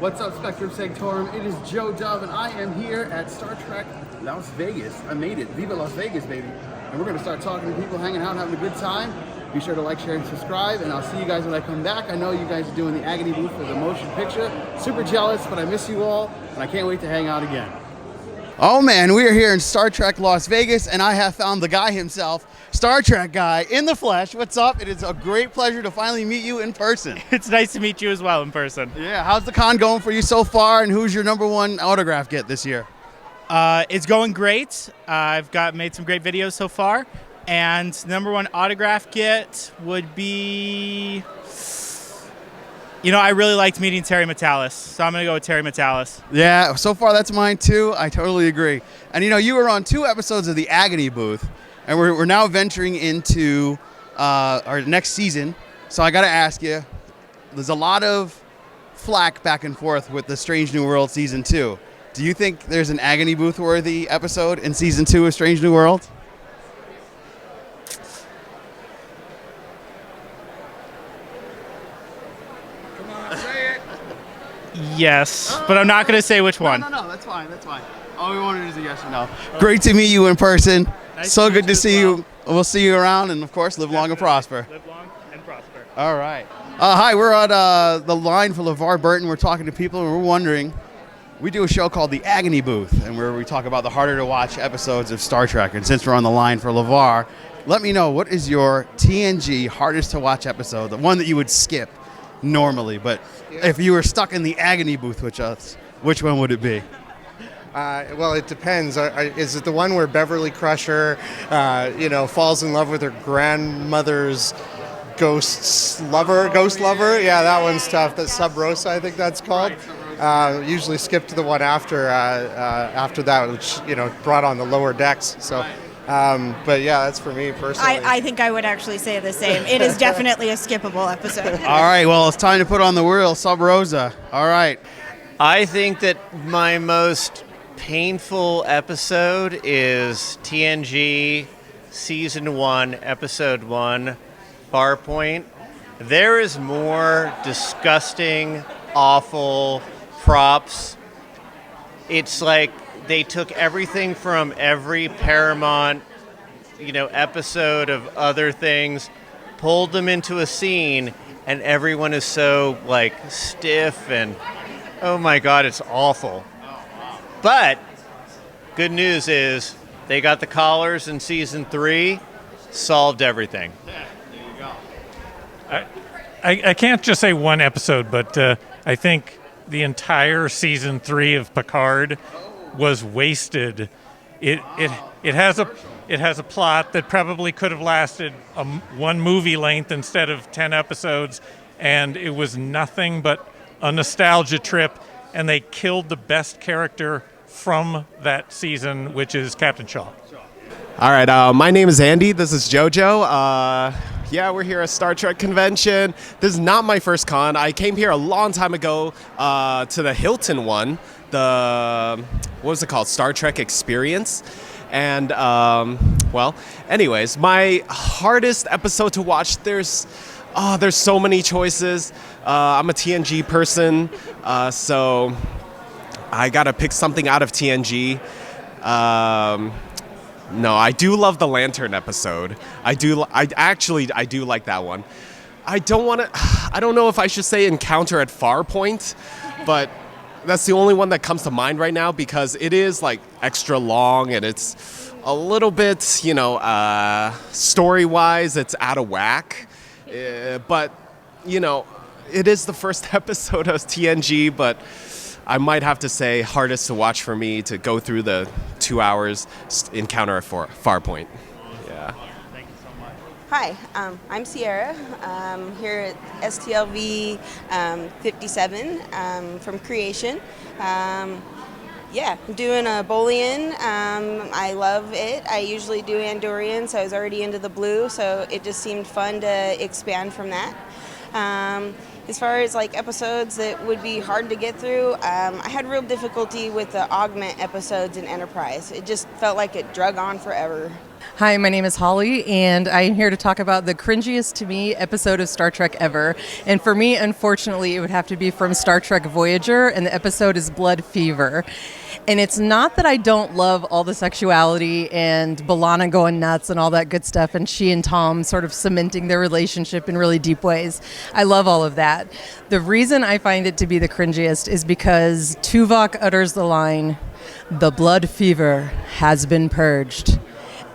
What's up, Spectrum Sanctorum? It is Joe Dub, and I am here at Star Trek Las Vegas. I made it. Viva Las Vegas, baby. And we're going to start talking to people, hanging out, having a good time. Be sure to like, share, and subscribe, and I'll see you guys when I come back. I know you guys are doing the Agony Booth for the motion picture. Super jealous, but I miss you all, and I can't wait to hang out again. Oh man, we are here in Star Trek Las Vegas, and I have found the guy himself, Star Trek guy in the flesh. What's up? It is a great pleasure to finally meet you in person. It's nice to meet you as well in person. Yeah, how's the con going for you so far, and who's your #1 autograph get this year? It's going great. I've made some great videos so far, and #1 autograph get would be... You know, I really liked meeting Terry Metalis, so I'm going to go with Terry Metalis. Yeah, so far that's mine too. I totally agree. And you know, you were on 2 episodes of the Agony Booth, and we're now venturing into our next season. So I got to ask you, there's a lot of flack back and forth with the Strange New World Season 2. Do you think there's an Agony Booth-worthy episode in Season 2 of Strange New World? Yes, but I'm not going to say which one. No, that's fine, that's fine. All we wanted is a yes or no. Great to meet you in person. Nice so to good meet to you see as well. you. We'll see you around, and of course, live long and prosper. Live long and prosper. All right. Hi, we're at the line for LeVar Burton. We're talking to people, and we're wondering, we do a show called the Agony Booth, and where we talk about the harder to watch episodes of Star Trek. And since we're on the line for LeVar, let me know, what is your TNG hardest to watch episode, the one that you would skip normally, but if you were stuck in the Agony Booth with us, which one would it be? Well, it depends. Is it the one where Beverly Crusher, falls in love with her grandmother's ghost lover? Yeah, that one's tough. That's Sub Rosa, I think that's called. Usually skip to the one after that, which brought on the lower decks. So. But yeah, that's for me personally. I think I would actually say the same. It is definitely a skippable episode. All right, well, it's time to put on the wheel, Sub Rosa. All right. I think that my most painful episode is TNG Season 1, Episode 1, Farpoint. There is more disgusting, awful props. It's like they took everything from every Paramount, episode of other things, pulled them into a scene, and everyone is so, stiff and, oh my God, it's awful. But good news is they got the collars in Season 3, solved everything. Yeah, there you go. I can't just say one episode, but I think the entire Season 3 of Picard was wasted. It has a plot that probably could have lasted one movie length instead of 10 episodes, and it was nothing but a nostalgia trip, and they killed the best character from that season, which is Captain Shaw. All right, my name is Andy. This is JoJo. We're here at Star Trek convention. This is not my first con. I came here a long time ago to the Hilton one. What was it called? Star Trek Experience. And, anyways, my hardest episode to watch, there's so many choices. I'm a TNG person, so I gotta pick something out of TNG. No, I do love the Lantern episode. I do like that one. I don't know if I should say Encounter at Farpoint, but that's the only one that comes to mind right now because it is extra long and it's a little bit, story-wise, it's out of whack. But, it is the first episode of TNG, but I might have to say hardest to watch for me to go through the 2 hours Encounter at Farpoint. Yeah. Thank you so much. Hi, I'm Sierra. Here at STLV 57 from Creation. I'm doing a Boolean. I love it. I usually do Andorian, so I was already into the blue, so it just seemed fun to expand from that. As far as episodes that would be hard to get through, I had real difficulty with the Augment episodes in Enterprise. It just felt like it drug on forever. Hi, my name is Holly, and I am here to talk about the cringiest to me episode of Star Trek ever. And for me, unfortunately, it would have to be from Star Trek Voyager, and the episode is Blood Fever. And it's not that I don't love all the sexuality and B'Elanna going nuts and all that good stuff, and she and Tom sort of cementing their relationship in really deep ways. I love all of that. The reason I find it to be the cringiest is because Tuvok utters the line, "The blood fever has been purged."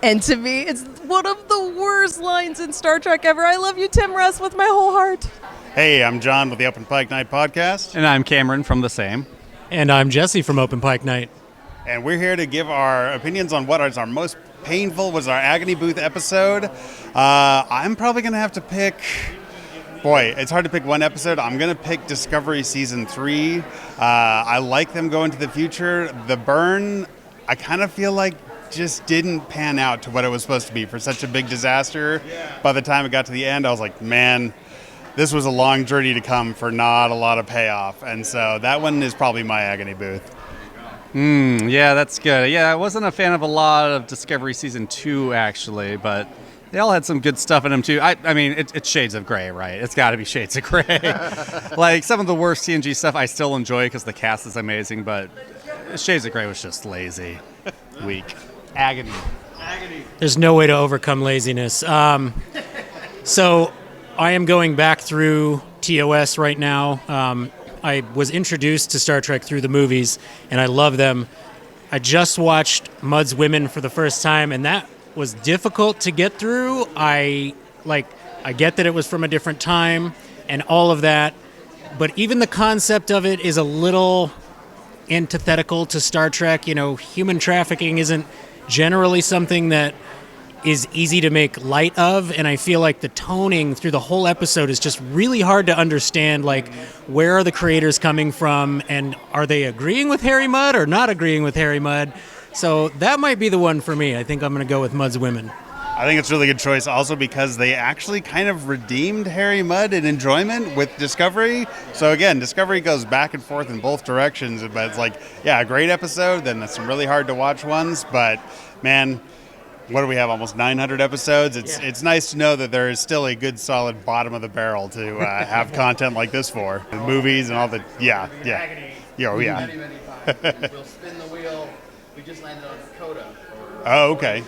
And to me, it's one of the worst lines in Star Trek ever. I love you, Tim Russ, with my whole heart. Hey, I'm John with the Open Pike Night podcast. And I'm Cameron from the same. And I'm Jesse from Open Pike Night. And we're here to give our opinions on what is our most painful, was our Agony Booth episode. I'm probably going to have to pick... Boy, it's hard to pick one episode. I'm going to pick Discovery Season 3. I like them going to the future. The burn, I kind of feel like just didn't pan out to what it was supposed to be for such a big disaster. By the time it got to the end, I was like, man, this was a long journey to come for not a lot of payoff. And so that one is probably my Agony Booth. Yeah, that's good. Yeah, I wasn't a fan of a lot of Discovery Season 2, actually, but they all had some good stuff in them, too. I mean, it's shades of gray, right? It's got to be shades of gray. Like, some of the worst TNG stuff I still enjoy because the cast is amazing, but shades of gray was just lazy. Weak. Agony. There's no way to overcome laziness. So I am going back through TOS right now. I was introduced to Star Trek through the movies, and I love them. I just watched Mud's Women for the first time, and that was difficult to get through. I get that it was from a different time and all of that, but even the concept of it is a little antithetical to Star Trek. You know, human trafficking isn't generally something that is easy to make light of, and I feel like the toning through the whole episode is just really hard to understand. Like, where are the creators coming from, and are they agreeing with Harry Mudd or not agreeing with Harry Mudd? So that might be the one for me. I think I'm going to go with Mud's Women. I think it's a really good choice also because they actually kind of redeemed Harry Mudd in enjoyment with Discovery. So again, Discovery goes back and forth in both directions, but it's like, yeah, a great episode, then there's some really hard to watch ones, but man, what do we have, almost 900 episodes? It's nice to know that there is still a good solid bottom of the barrel to have content like this for. The movies and all the, yeah. Oh, yeah. We'll spin the wheel. We just landed on Dakota. Oh, okay.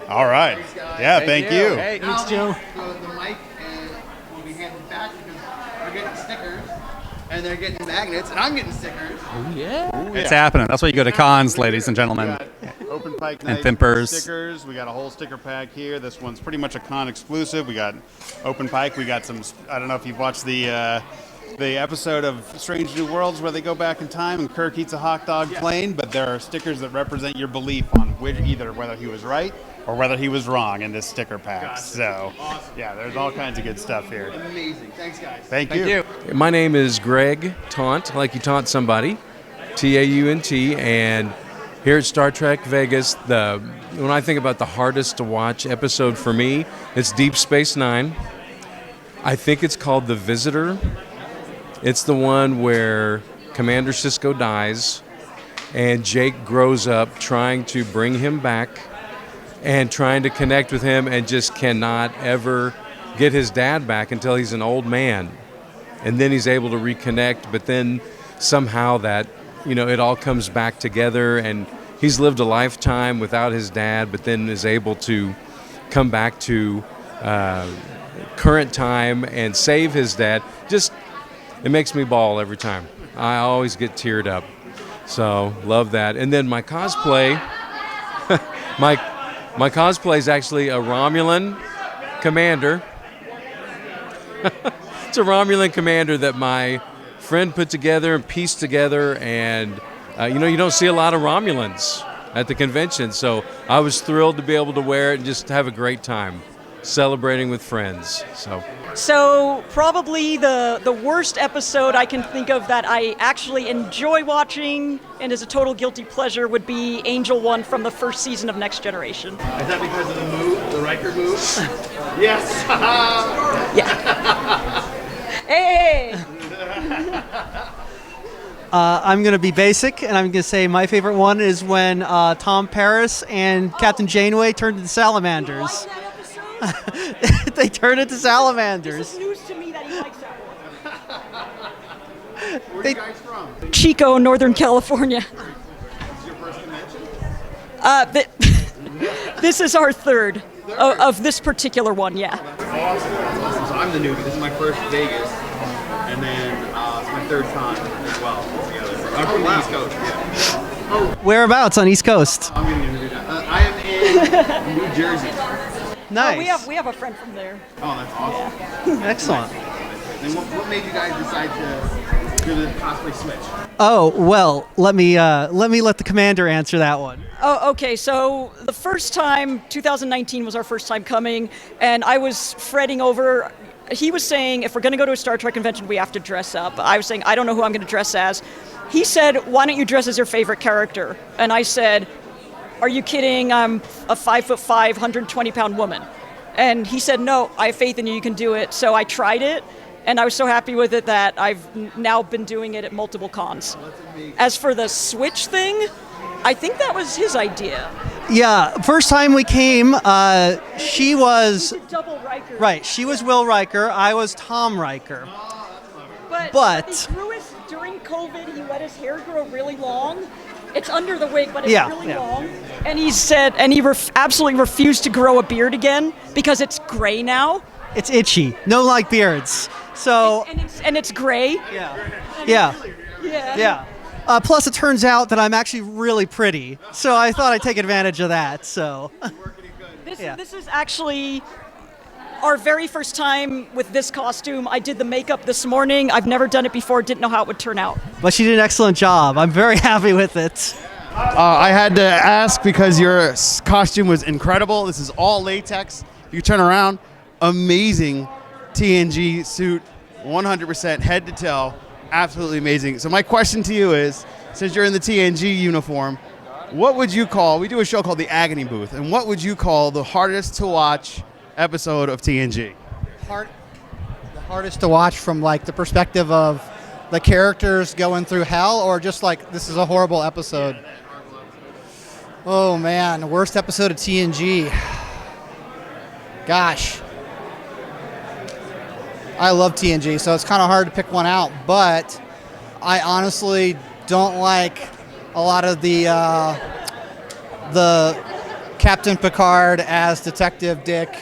All right. Yeah, thank you. Hey, thanks, Joe. The mic will be handed back because we're getting stickers, and they're getting magnets, and I'm getting stickers. Oh, yeah. It's happening. That's why you go to cons, ladies and gentlemen. Open Pike And Night Pimpers. stickers. We got a whole sticker pack here. This one's pretty much a con exclusive. We got Open Pike. We got some, I don't know if you've watched the episode of Strange New Worlds where they go back in time and Kirk eats a hot dog plain, but there are stickers that represent your belief on either whether he was right or whether he was wrong in this sticker pack. Gotcha. So, Awesome. yeah, there's all kinds of good stuff here. Amazing. Thanks, guys. Thank you. My name is Greg Taunt, like you taunt somebody, T-A-U-N-T, and here at Star Trek Vegas, when I think about the hardest to watch episode for me, it's Deep Space Nine. I think it's called The Visitor. It's the one where Commander Sisko dies, and Jake grows up trying to bring him back and trying to connect with him and just cannot ever get his dad back until he's an old man. And then he's able to reconnect, but then somehow that, it all comes back together, and he's lived a lifetime without his dad, but then is able to come back to current time and save his dad. It makes me bawl every time. I always get teared up. So, love that. And then my cosplay, my cosplay is actually a Romulan commander. It's a Romulan commander that my friend put together and pieced together, and you don't see a lot of Romulans at the convention, so I was thrilled to be able to wear it and just have a great time celebrating with friends. So probably the worst episode I can think of that I actually enjoy watching and is a total guilty pleasure would be Angel 1 from the first season of Next Generation. Is that because of the move, the Riker move? Yes. Yeah. Hey. I'm going to be basic, and I'm going to say my favorite one is when Tom Paris and Captain Janeway turned into salamanders. They turned into salamanders. It's news to me that he likes that one. Where are you guys from? Chico, Northern California. Your first convention? This is our third of this particular one, yeah. That's awesome. That's awesome. So I'm the newbie. This is my first Vegas, and then it's my third time as well together. I'm from the East Coast. Yeah. Oh, Whereabouts on East Coast? I'm gonna interview that. I am in New Jersey. Nice. We have a friend from there. Oh, that's awesome. Yeah. Excellent. And what made you guys decide to do the cosplay switch? Oh, well, let me let the commander answer that one. Oh, okay. So the first time, 2019 was our first time coming, and I was fretting over. He was saying if we're going to go to a Star Trek convention, we have to dress up. I was saying I don't know who I'm going to dress as. He said, "Why don't you dress as your favorite character?" And I said, "Are you kidding? I'm a 5'5", 120-pound woman." And he said, "No, I have faith in you. You can do it." So I tried it, and I was so happy with it that I've now been doing it at multiple cons. As for the switch thing, I think that was his idea. Yeah, first time we came, she was Double Riker. right. She was Will Riker. I was Tom Riker. But he grew his, during COVID, he let his hair grow really long. It's under the wig, but it's really long. And he said, and he absolutely refused to grow a beard again because it's gray now. It's itchy. No like beards. So And it's gray. Yeah. Yeah. Plus, it turns out that I'm actually really pretty, so I thought I'd take advantage of that. So. This is actually our very first time with this costume. I did the makeup this morning. I've never done it before. Didn't know how it would turn out. But she did an excellent job. I'm very happy with it. I had to ask because your costume was incredible. This is all latex. You turn around, amazing TNG suit, 100% head to toe, absolutely amazing. So my question to you is, since you're in the TNG uniform, what would you call, we do a show called the Agony Booth, and what would you call the hardest to watch episode of TNG? The hardest to watch from like the perspective of the characters going through hell, or just like this is a horrible episode? Oh man, worst episode of TNG. Gosh. I love TNG, so it's kind of hard to pick one out, but I honestly don't like a lot of the Captain Picard as Detective Dick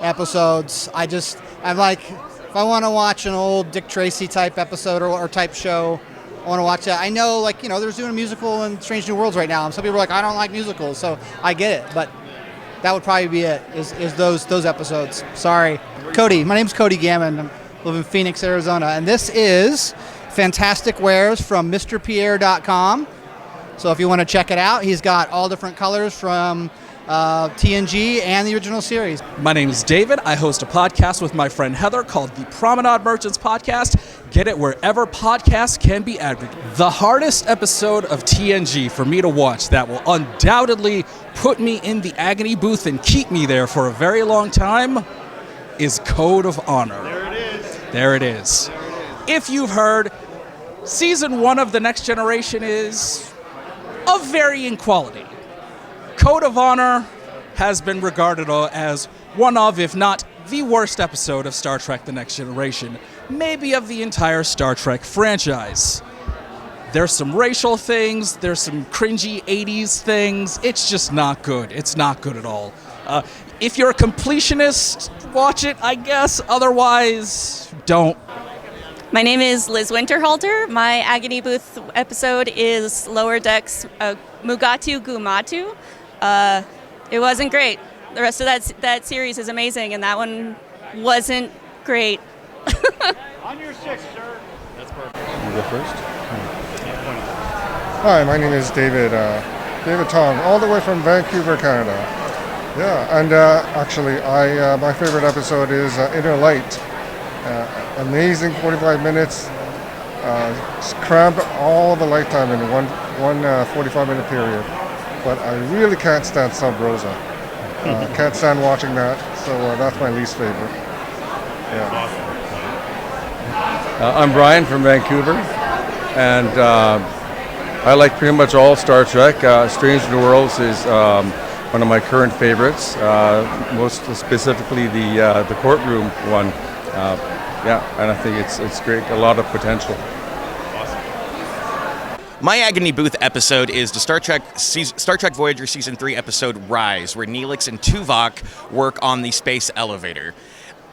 episodes. I'm like, if I want to watch an old Dick Tracy type episode or type show, I want to watch that. I know, like, they're doing a musical in Strange New Worlds right now, and some people are like, I don't like musicals, so I get it, but that would probably be it, is those episodes. Sorry. Cody. My name's Cody Gammon. I live in Phoenix, Arizona, and this is Fantastic Wares from MrPierre.com. So if you want to check it out, he's got all different colors from TNG and the original series. My name is David. I host a podcast with my friend Heather called the Promenade Merchants Podcast. Get it wherever podcasts can be aggregated. The hardest episode of TNG for me to watch that will undoubtedly put me in the Agony Booth and keep me there for a very long time is Code of Honor. There it is. If you've heard, Season 1 of The Next Generation is of varying quality. Code of Honor has been regarded as one of, if not the worst episode of Star Trek The Next Generation, maybe of the entire Star Trek franchise. There's some racial things, there's some cringy 80s things. It's just not good. It's not good at all. If you're a completionist, watch it, I guess. Otherwise, don't. My name is Liz Winterhalter. My Agony Booth episode is Lower Decks Mugatu Gumatu. It wasn't great. The rest of that series is amazing, and that one wasn't great. On your six, sir. That's perfect. You go first? Hi, my name is David Tong, all the way from Vancouver, Canada. Yeah, and actually, my favorite episode is Inner Light. Amazing 45 minutes, crammed all the lifetime in one 45-minute period. But I really can't stand Sub Rosa. Can't stand watching that, so that's my least favorite. Yeah. I'm Brian from Vancouver. and I like pretty much all Star Trek. Strange New Worlds is one of my current favorites, most specifically the courtroom one. And I think it's great, a lot of potential. My Agony Booth episode is the Star Trek Voyager Season 3 episode Rise, where Neelix and Tuvok work on the space elevator.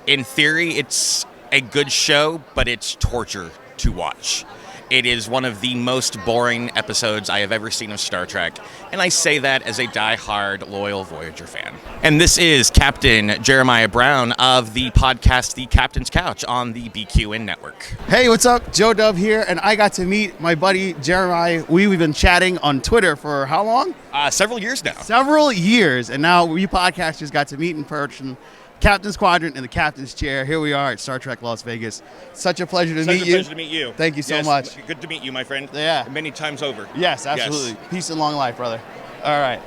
In theory, it's a good show, but it's torture to watch. It is one of the most boring episodes I have ever seen of Star Trek, and I say that as a die-hard, loyal Voyager fan. And this is Captain Jeremiah Brown of the podcast The Captain's Couch on the BQN Network. Hey, what's up? Joe Dub here, and I got to meet my buddy Jeremiah. We've been chatting on Twitter for how long? Several years now. Several years, and now we podcasters got to meet in person. Captain's Quadrant in the Captain's Chair. Here we are at Star Trek Las Vegas. Such a pleasure to meet you. Pleasure to meet you. Thank you so much. Good to meet you, my friend. Yeah. Many times over. Yes, absolutely. Yes. Peace and long life, brother. All right.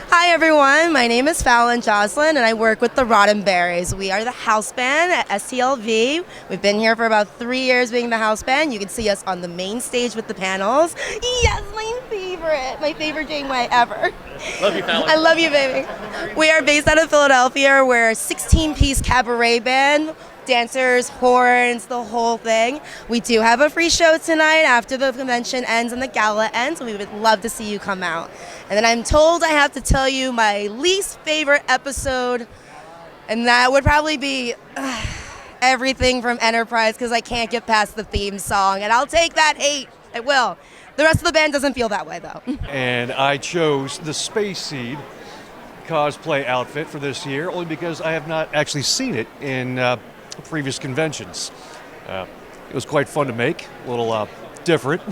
Hi everyone, my name is Fallon Jocelyn and I work with the Roddenberries. We are the house band at STLV. We've been here for about 3 years being the house band. You can see us on the main stage with the panels. Yes, my favorite Janeway ever. Love you, Fallon. I love you, baby. We are based out of Philadelphia. We're a 16-piece cabaret band. Dancers, horns, the whole thing. We do have a free show tonight after the convention ends and the gala ends. We would love to see you come out. And then I'm told I have to tell you my least favorite episode, and that would probably be everything from Enterprise, because I can't get past the theme song, and I'll take that hate. I will. The rest of the band doesn't feel that way, though. And I chose the Space Seed cosplay outfit for this year only because I have not actually seen it in previous conventions. It was quite fun to make, a little different.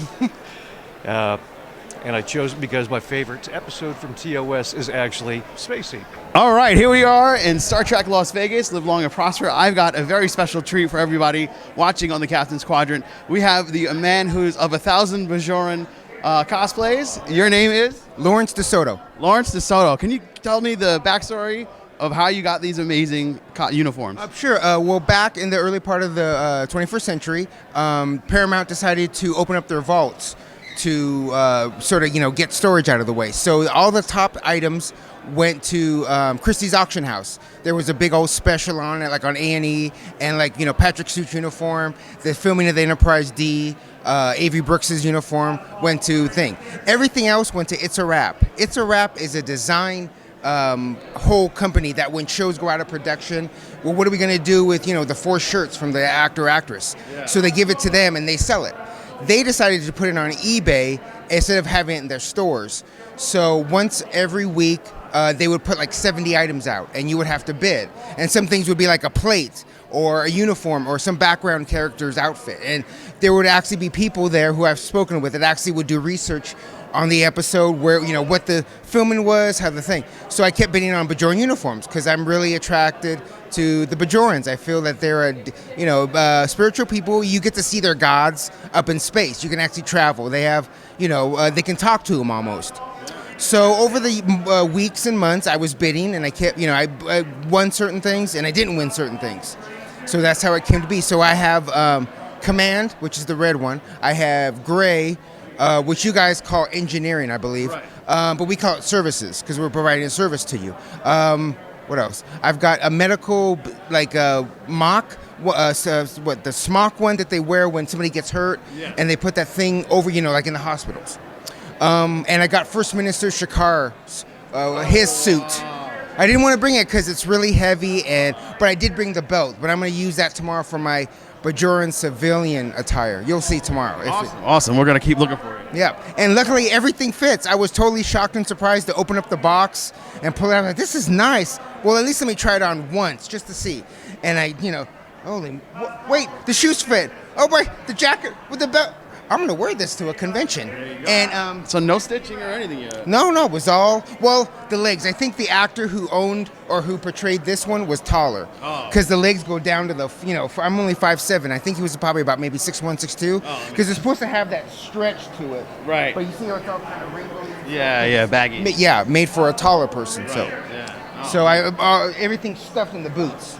And I chose it because my favorite episode from TOS is actually Space Seed. All right, here we are in Star Trek Las Vegas. Live long and prosper. I've got a very special treat for everybody watching on the Captain's Quadrant. We have the man who's of 1,000 Bajoran cosplays. Your name is? Lawrence DeSoto. Lawrence DeSoto. Can you tell me the backstory of how you got these amazing uniforms? Sure. Well, back in the early part of the 21st century, Paramount decided to open up their vaults to sort of, get storage out of the way. So all the top items went to Christie's auction house. There was a big old special on it, like on A&E, and Patrick Stewart's uniform, the filming of the Enterprise D, Avery Brooks's uniform went to thing. Everything else went to It's a Wrap. It's a Wrap is a design whole company that when shows go out of production, well, what are we going to do with, the 4 shirts from the actor or actress? Yeah. So they give it to them and they sell it. They decided to put it on eBay instead of having it in their stores. So once every week, they would put like 70 items out and you would have to bid. And some things would be like a plate or a uniform or some background character's outfit. And there would actually be people there who I've spoken with that actually would do research on the episode where, what the filming was, how the thing. So I kept bidding on Bajoran uniforms because I'm really attracted to the Bajorans. I feel that they're spiritual people. You get to see their gods up in space. You can actually travel. They have, they can talk to them almost. So over the weeks and months, I was bidding, and I kept, I won certain things, and I didn't win certain things. So that's how it came to be. So I have Command, which is the red one. I have Gray, which you guys call engineering, I believe. Right. But we call it services because we're providing a service to you. What else? I've got a medical, mock, the smock one that they wear when somebody gets hurt, and they put that thing over, like in the hospitals. And I got First Minister Shakar's, his suit. I didn't want to bring it because it's really heavy, but I did bring the belt. But I'm going to use that tomorrow for my Bajoran civilian attire. You'll see tomorrow. Awesome. We're going to keep looking for it. Yeah. And luckily, everything fits. I was totally shocked and surprised to open up the box and pull it out. I'm like, this is nice. Well, at least let me try it on once just to see. And wait, the shoes fit. Oh, boy, the jacket with the belt. I'm going to wear this to a convention. And so no stitching or anything yet? No, it was all, the legs. I think the actor who owned or who portrayed this one was taller. Because the legs go down to the, I'm only 5'7". I think he was probably about maybe 6'1", 6'2". Because it's supposed to have that stretch to it. Right. But you see how it's all kind of wrinkled? Yeah, baggy. Yeah, made for a taller person. Right. So, yeah. So everything's stuffed in the boots.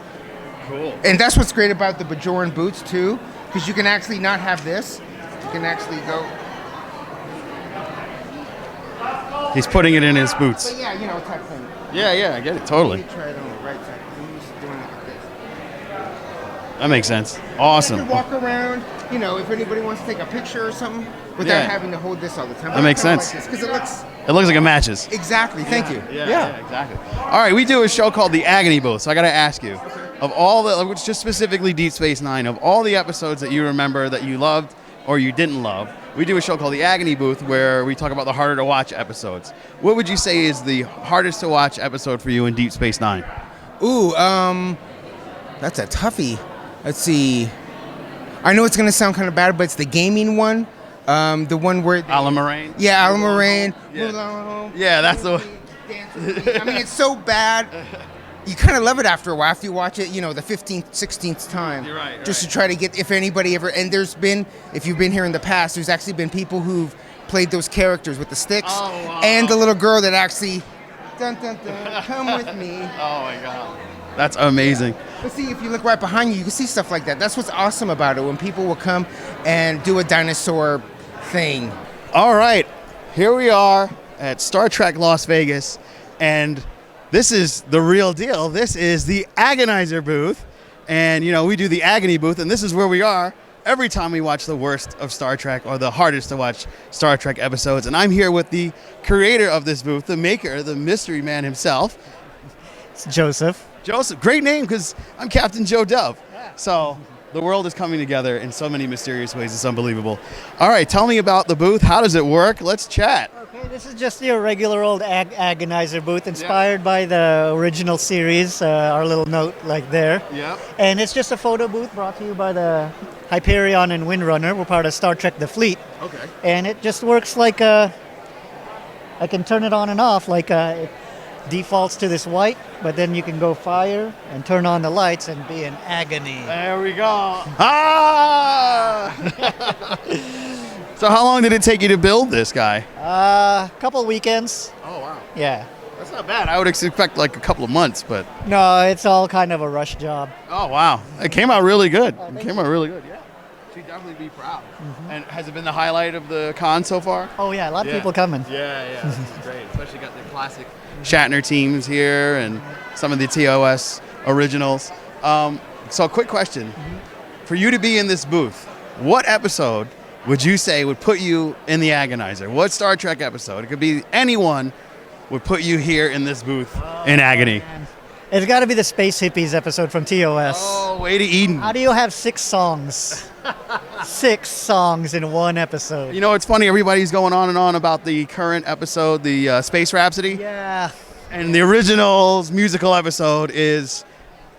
Cool. And that's what's great about the Bajoran boots too, because you can actually not have this. You can actually go He's putting it in his boots. But yeah, you know, type thing. Yeah, I get it totally. Let me try it on the right side. I'm just doing it like this. That makes sense. You Awesome. can walk around, you know, if anybody wants to take a picture or something without Yeah. having to hold this all the time. That makes sense. Because it looks It looks like it matches. exactly. Thank you. Yeah, exactly. All right, we do a show called the Agony Booth. So I got to ask you, of all the, which just specifically Deep Space Nine, of all the episodes that you remember that you loved or you didn't love, we do a show called the Agony Booth where we talk about the harder to watch episodes. What would you say is the hardest to watch episode for you in Deep Space Nine? Ooh, that's a toughie. Let's see. I know it's gonna sound kind of bad, but it's the gaming one. The one where Alan Moraine? Yeah, Alan Moraine. Yeah, that's the one. I mean, it's so bad. You kind of love it after a while. After you watch it, you know, the 15th, 16th time. You're right. Just to try to get, if anybody ever, and there's been, if you've been here in the past, there's actually been people who've played those characters with the sticks. Oh, wow. And the little girl that actually, dun dun dun, come with me. Oh my God. That's amazing. But see, if you look right behind you, you can see stuff like that. That's what's awesome about it, when people will come and do a dinosaur thing. All right, here we are at Star Trek Las Vegas, and this is the real deal. This is the Agonizer booth, and you know, we do the Agony Booth, and this is where we are every time we watch the worst of Star Trek or the hardest to watch Star Trek episodes. And I'm here with the creator of this booth, the maker, the mystery man himself. It's Joseph. Joseph, great name, because I'm Captain Joe Dove. So the world is coming together in so many mysterious ways. It's unbelievable. All right, tell me about the booth. How does it work? Let's chat. Okay, this is just your regular old Agonizer booth, inspired by the original series. Our little note, like there. Yep. And it's just a photo booth brought to you by the Hyperion and Windrunner. We're part of Star Trek: The Fleet. Okay. And it just works like I can turn it on and off, like it defaults to this white, but then you can go fire and turn on the lights and be in agony. There we go. Ah! So how long did it take you to build this guy? Couple weekends. Oh, wow. Yeah. That's not bad. I would expect like a couple of months, but... No, it's all kind of a rush job. Oh, wow. It came out really good. It came out really good, yeah. She'd definitely be proud. And has it been the highlight of the con so far? Oh, yeah. A lot of people coming. Yeah, this is great. Especially got the classic Shatner teams here and some of the TOS originals. So quick question. For you to be in this booth, what episode would you say would put you in the Agonizer? What Star Trek episode? It could be anyone would put you here in this booth in agony. It's got to be the Space Hippies episode from TOS. Oh, Way to Eden. How do you have 6 songs? 6 songs in one episode. You know, it's funny. Everybody's going on and on about the current episode, the Space Rhapsody. Yeah. And the original's musical episode is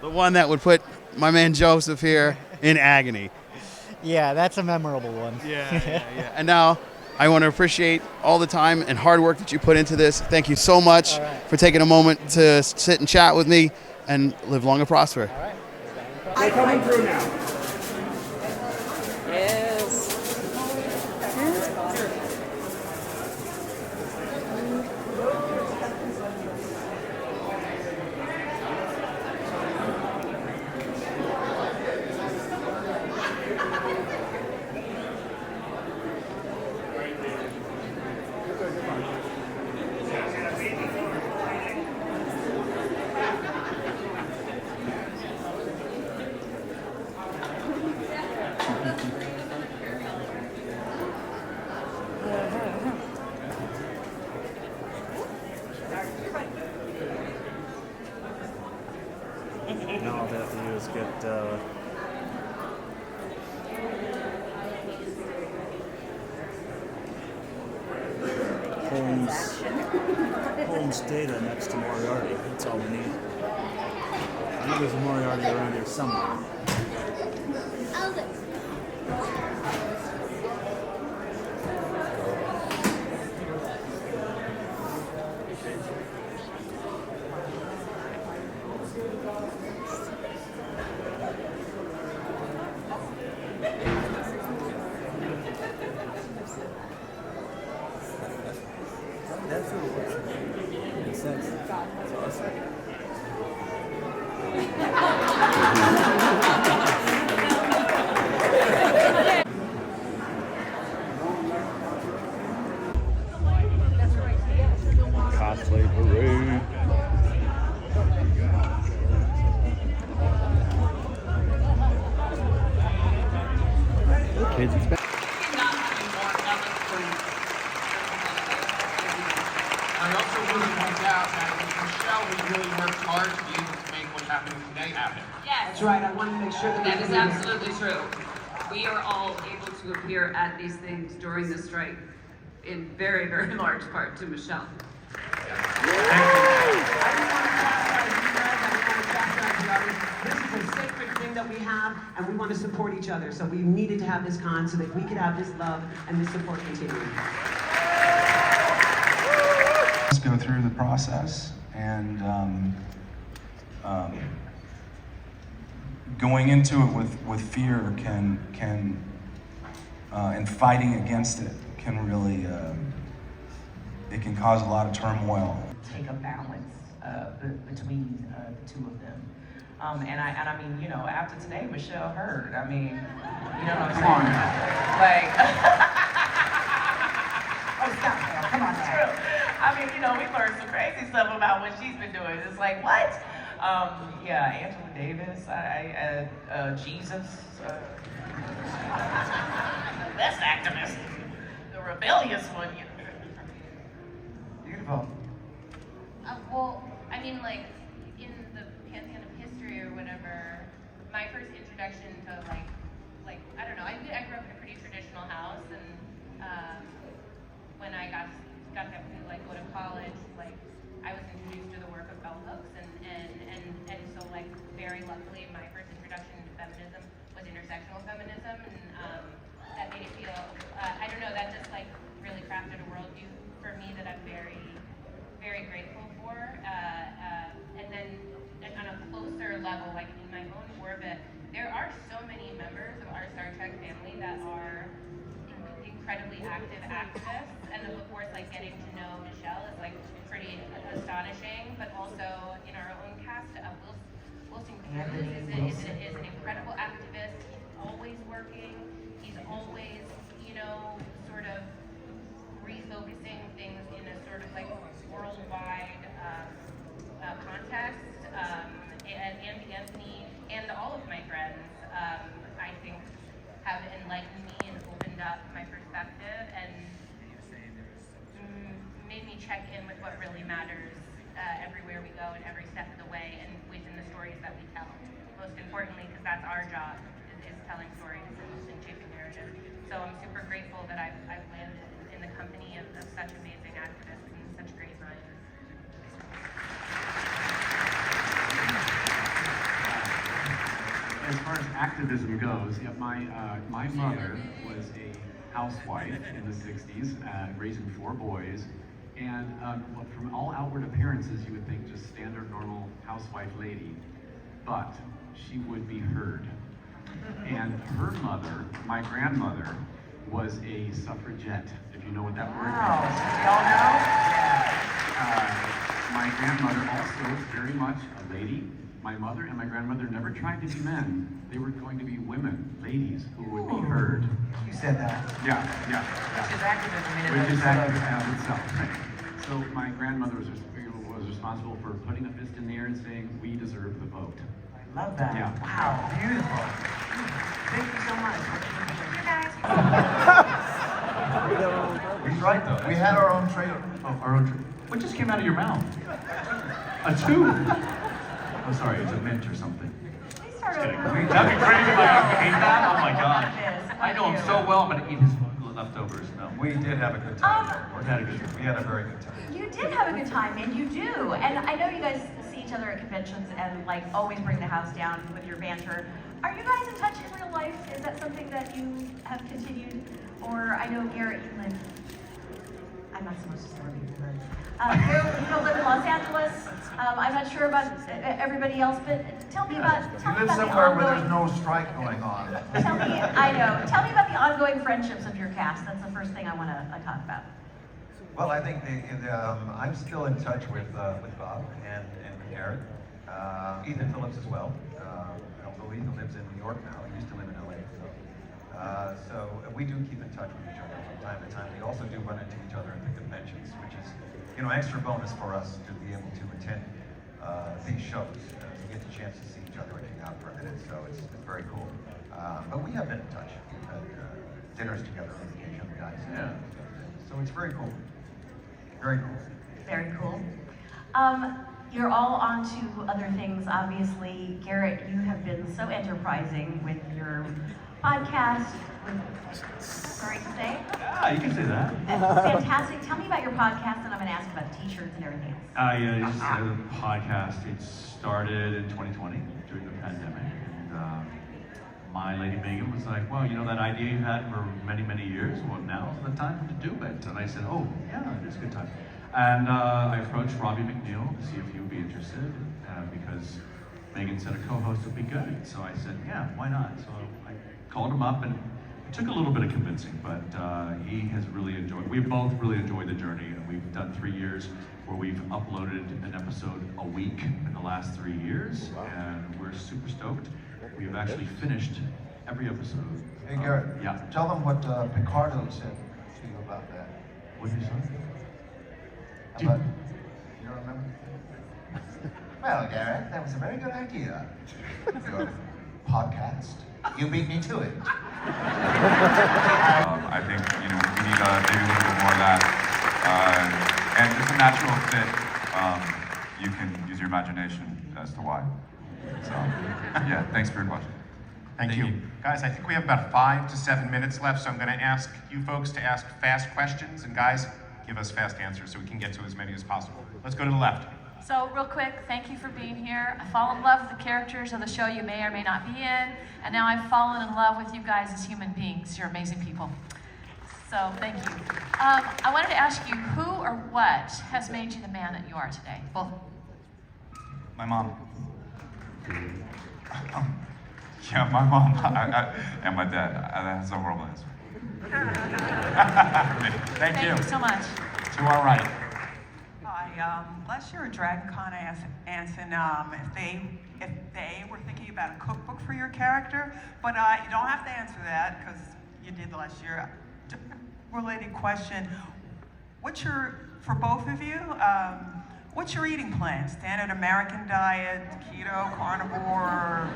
the one that would put my man Joseph here in agony. Yeah, that's a memorable one. Yeah. And now I want to appreciate all the time and hard work that you put into this. Thank you so much for taking a moment to sit and chat with me, and live long and prosper. All right. They're coming through now. Yes. Now all they have to do is get Holmes' data next to Moriarty. That's all we need. I know there's a Moriarty around here somewhere. That's what it was. Makes sense. That's awesome. It's been I also want to point out that Michelle has really worked hard to be able to make what's happening today happen. Yes. That's right. I want to make sure that That we is can do absolutely this. true. We are all able to appear at these things during the strike in very, very large part to Michelle. This is a sacred thing that we have, and we want to support each other. So we needed to have this con so that we could have this love and this support continue. Let's go through the process, and going into it with fear can and fighting against it can really it can cause a lot of turmoil. Take a balance between the two of them. And I mean, you know, after today, Michelle heard. I mean, you know what I'm saying? Like, oh, stop now. Come on now. True. I mean, you know, we learned some crazy stuff about what she's been doing. It's like, what? Yeah, Angela Davis, Jesus, best activist, the rebellious one. You know. Beautiful. Well, I mean, like, in the pantheon of history or whatever, my first introduction to, like I don't know, I grew up in a pretty traditional house, and when I got to like go to college, like, I was introduced to the work of bell hooks, and so, like, very luckily, my first introduction to feminism was intersectional feminism, and that made it feel, I don't know, that just, like, really crafted a worldview for me that I'm very, very grateful for. And then on a closer level, like in my own orbit, there are so many members of our Star Trek family that are incredibly active activists, and of course, like, getting to know Michelle is, like, pretty astonishing. But also in our own cast, Wilson Cruz is an incredible activist. He's always working. He's always, you know, sort of refocusing things in a sort of like worldwide context. And Anthony and all of my friends, I think, have enlightened me and opened up my perspective and made me check in with what really matters everywhere we go and every step of the way, and within the stories that we tell. Most importantly, because that's our job, is telling stories and shaping narrative. So I'm super grateful that I've lived in the company of such amazing activists and such great minds. As far as activism goes, yeah, my mother was a housewife in the 60s, raising 4 boys. And from all outward appearances, you would think just standard, normal housewife lady. But she would be heard. And her mother, my grandmother, was a suffragette, if you know what that word means. Y'all know? My grandmother also was very much a lady. My mother and my grandmother never tried to be men. They were going to be women, ladies, who would be heard. You said that. Yeah. Which is activism in and Which of is activism itself. in itself, right. So my grandmother was responsible for putting a fist in the air and saying, we deserve the vote. I love that. Yeah. Wow, beautiful. Thank you so much. He's right, though. We had our own trailer. Oh, our own trailer. What just came out of your mouth? A tube. I'm sorry, it's a mint or something. Just kidding. That'd be crazy if I ate that. Oh my god. I know him so well, I'm gonna eat his leftovers. No, we did have a good time. We had a good time. We had a very good time. You did have a good time, and you do. And I know you guys see each other at conventions and, like, always bring the house down with your banter. Are you guys in touch in real life? Is that something that you have continued? Or I know Garrett, you live. I'm not supposed to start people, but you don't live in Los Angeles. I'm not sure about everybody else, but tell me about. You live somewhere where there's no strike going on. Tell me, I know. Tell me about the ongoing friendships of your cast. That's the first thing I want to talk about. Well, I think I'm still in touch with Bob and with Garrett. Ethan Phillips as well. Although Ethan lives in New York now, he used to live in LA. So we do keep in touch with each other from time to time. We also do run into each other at the conventions, which is, you know, extra bonus for us to be able to attend these shows. We get the chance to see each other and hang out for a minute, so it's very cool. But we have been in touch. We've had dinners together on occasion, the guys. Yeah. So it's very cool. Very cool. Very cool. You're all on to other things, obviously. Garrett, you have been so enterprising with your podcast. Sorry to say. Yeah, you can say that. Fantastic. Tell me about your podcast, and I'm going to ask about t-shirts and everything else. Yeah, just the podcast. It started in 2020 during the pandemic, and my lady Megan was like, "Well, you know that idea you had for many, many years. Well, now's the time to do it." And I said, "Oh, yeah, it's a good time." And I approached Robbie McNeil to see if he would be interested, because Megan said a co-host would be good. So I said, "Yeah, why not?" So I called him up, and it took a little bit of convincing, but he has really enjoyed. We've both really enjoyed the journey, and we've done 3 years where we've uploaded an episode a week in the last 3 years, and we're super stoked. We've actually finished every episode. Hey, Garrett. Yeah. Tell them what Picard said to you about that. What did you say? You don't remember? Well, Garrett, that was a very good idea. Your podcast. You beat me to it. I think we need maybe a little bit more of that, and it's a natural fit. You can use your imagination as to why. So, yeah, thanks for your question. Thank you. Guys, I think we have about 5 to 7 minutes left, so I'm going to ask you folks to ask fast questions, and guys, give us fast answers so we can get to as many as possible. Let's go to the left. So real quick, thank you for being here. I fall in love with the characters of the show you may or may not be in, and now I've fallen in love with you guys as human beings. You're amazing people. So thank you. I wanted to ask you, who or what has made you the man that you are today? Both. My mom. Yeah, my mom and my dad. That's a horrible answer. Thank you. Thank you so much. To our right. Hi, last year at DragonCon, I asked Anson if they were thinking about a cookbook for your character, but you don't have to answer that because you did last year. Related question: for both of you? What's your eating plan? Standard American diet, keto, carnivore,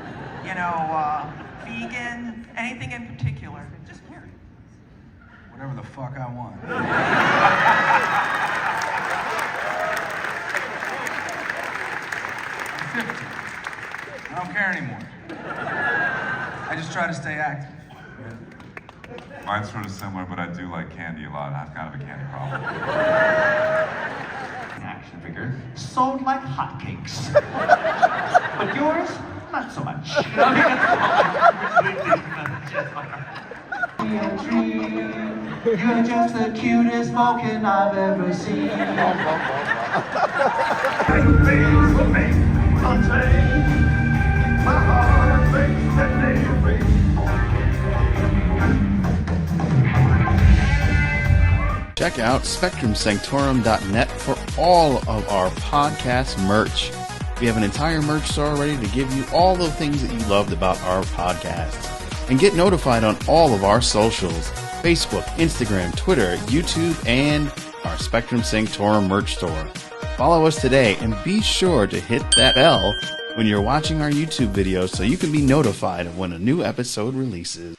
vegan? Anything in particular? Just curious. Whatever the fuck I want. I'm 50. I don't care anymore. I just try to stay active. Mine's sort of similar, but I do like candy a lot. I have kind of a candy problem. Action figure sold like hotcakes. But yours, not so much. You're just the cutest Vulcan I've ever seen. Check out SpectrumSanctorum.net for all of our podcast merch. We have an entire merch store ready to give you all the things that you loved about our podcasts. And get notified on all of our socials: Facebook, Instagram, Twitter, YouTube, and our Spectrum Sanctorum merch store. Follow us today and be sure to hit that bell when you're watching our YouTube videos so you can be notified of when a new episode releases.